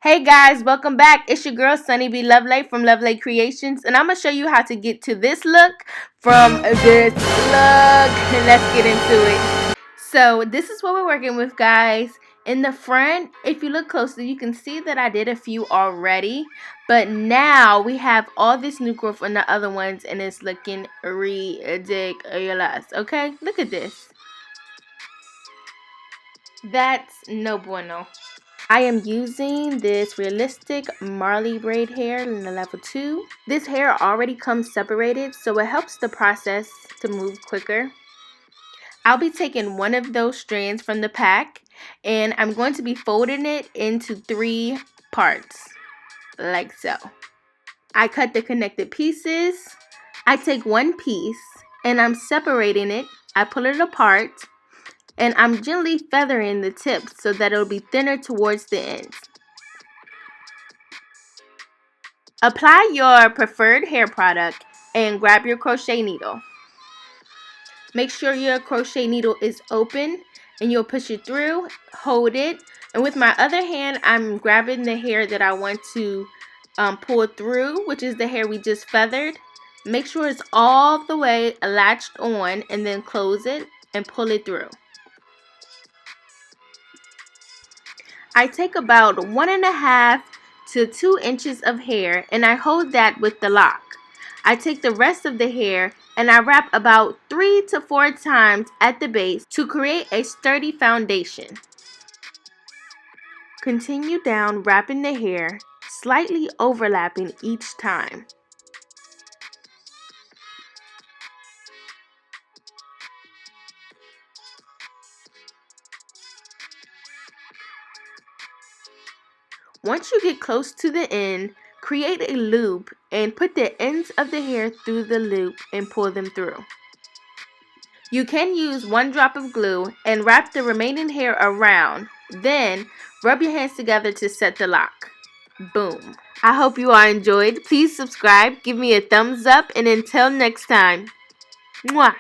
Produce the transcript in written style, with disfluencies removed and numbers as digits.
Hey guys, welcome back. It's your girl Sunny B Lovely from Lovely Creations, and I'm gonna show you how to get to this look from this look. Let's get into it. So this is what we're working with, guys. In the front, if you look closely, you can see that I did a few already, but now we have all this new growth on the other ones, and it's looking ridiculous. Okay, look at this. That's no bueno. I am using this realistic Marley braid hair in the level 2. This hair already comes separated, so it helps the process to move quicker. I'll be taking one of those strands from the pack, and I'm going to be folding it into 3 parts, like so. I cut the connected pieces. I take one piece, and I'm separating it. I pull it apart, and I'm gently feathering the tips so that it'll be thinner towards the ends. Apply your preferred hair product and grab your crochet needle. Make sure your crochet needle is open and you'll push it through, hold it, and with my other hand I'm grabbing the hair that I want to pull through, which is the hair we just feathered. Make sure it's all the way latched on and then close it and pull it through. I take about 1.5 to 2 inches of hair and I hold that with the lock. I take the rest of the hair and I wrap about 3 to 4 times at the base to create a sturdy foundation. Continue down wrapping the hair, slightly overlapping each time. Once you get close to the end, create a loop and put the ends of the hair through the loop and pull them through. You can use 1 drop of glue and wrap the remaining hair around. Then, rub your hands together to set the lock. Boom. I hope you all enjoyed. Please subscribe, give me a thumbs up, and until next time. Mwah!